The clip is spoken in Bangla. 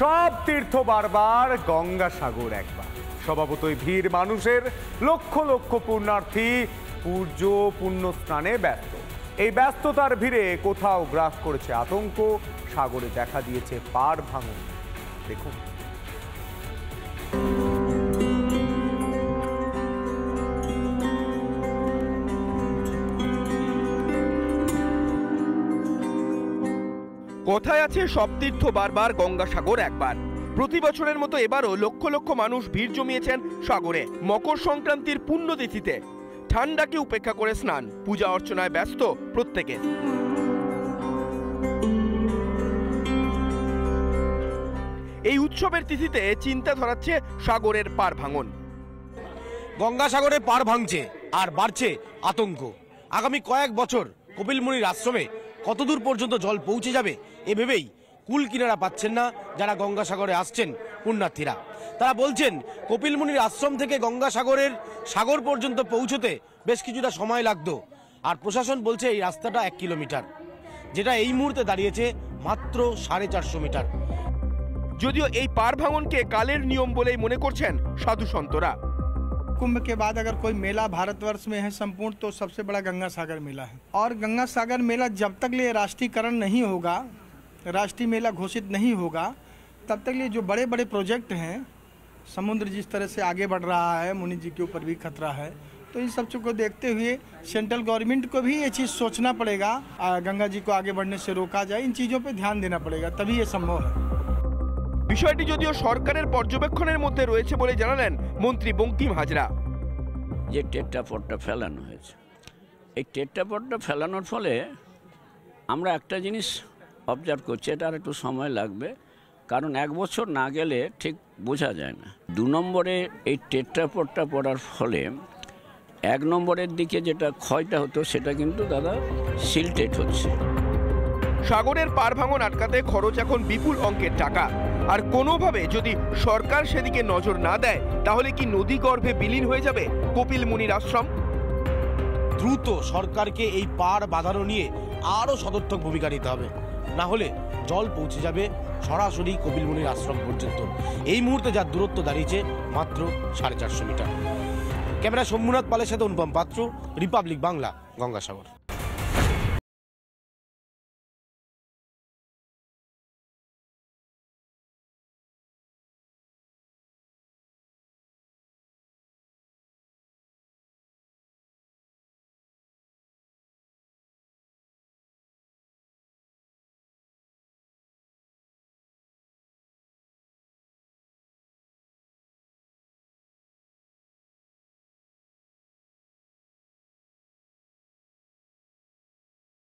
সব তীর্থ বারবার, গঙ্গাসাগর একবার। স্বভাবতই ভিড় মানুষের, লক্ষ লক্ষ পুণ্যার্থী পুণ্য স্নানে ব্যস্ত। এই ব্যস্ততার ভিড়ে কোথাও গ্রাস করেছে আতঙ্ক, সাগরে দেখা দিয়েছে পাড় ভাঙন। দেখুন, কথায় আছে সব তীর্থ বারবার, গঙ্গাসাগর একবার। প্রতি বছরের মতো এবারও লক্ষ লক্ষ মানুষ ভিড় জমিয়েছেন সাগরে মকর সংক্রান্তির পুণ্যতিথিতে। ঠান্ডাকে উপেক্ষা করে স্নান, পূজা অর্চনায় ব্যস্ত প্রত্যেকে। এই উৎসবের তিথিতে চিন্তা ধরাচ্ছে সাগরের পাড় ভাঙন। গঙ্গাসাগরে পাড় ভাঙছে আর বাড়ছে আতঙ্ক। আগামী কয়েক বছর কপিলমুনির আশ্রমে কতদূর পর্যন্ত জল পৌঁছে যাবে এ ভেবেই কুল কিনারা পাচ্ছেন না যারা গঙ্গাসাগরে আসছেন পুণ্যার্থীরা। তারা বলছেন কপিলমুনির আশ্রম থেকে গঙ্গাসাগরের সাগর পর্যন্ত পৌঁছতে বেশ কিছুটা সময় লাগতো, আর প্রশাসন বলছে এই রাস্তাটা 1 কিলোমিটার, যেটা এই মুহূর্তে দাঁড়িয়েছে মাত্র 450 মিটার। যদিও এই পাড় ভাঙনকে কালের নিয়ম বলেই মনে করছেন সাধু সন্তরা। कुंभ के बाद अगर कोई मेला भारतवर्ष में है संपूर्ण, तो सबसे बड़ा गंगा सागर मेला है। और गंगा सागर मेला जब तक लिए राष्ट्रीयकरण नहीं होगा, राष्ट्रीय मेला घोषित नहीं होगा, तब तक लिए जो बड़े बड़े प्रोजेक्ट हैं, समुद्र जिस तरह से आगे बढ़ रहा है, मुनि जी के ऊपर भी खतरा है, तो इन सब चीज़ को देखते हुए सेंट्रल गवर्नमेंट को भी ये चीज़ सोचना पड़ेगा, गंगा जी को आगे बढ़ने से रोका जाए, इन चीज़ों पर ध्यान देना पड़ेगा, तभी ये संभव है। বিষয়টি যদিও সরকারের পর্যবেক্ষণের মধ্যে রয়েছে বলে জানালেন মন্ত্রী বঙ্কিম হাজরা। যে টেট্রাপটটা ফেলানো হয়েছে, এই টেট্রাপটটা ফেলানোর ফলে আমরা একটা জিনিস অবজার্ভ করছি, এটা আর একটু সময় লাগবে, কারণ 1 বছর না গেলে ঠিক বোঝা যায় না। 2 নম্বরে এই টেট্রাপটটা পড়ার ফলে 1 নম্বরের দিকে যেটা ক্ষয়টা হতো সেটা কিন্তু দাদা সিলটেট হচ্ছে। সাগরের পাড় ভাঙন আটকাতে খরচ এখন বিপুল অঙ্কের টাকা, আর কোনোভাবে যদি সরকার সেদিকে নজর না দেয় তাহলে কি নদী গর্ভে বিলীন হয়ে যাবে কপিল মুনির আশ্রম? দ্রুত সরকারকে এই পাড় বাঁধানো নিয়ে আরও সদর্থক ভূমিকা নিতে হবে, না হলে জল পৌঁছে যাবে সরাসরি কপিলমুনির আশ্রম পর্যন্ত। এই মুহূর্তে যার দূরত্ব দাঁড়িয়েছে মাত্র 450 মিটার। ক্যামেরা শম্ভুনাথ পালের সাথে অনুপম পাত্র, রিপাবলিক বাংলা, গঙ্গাসাগর।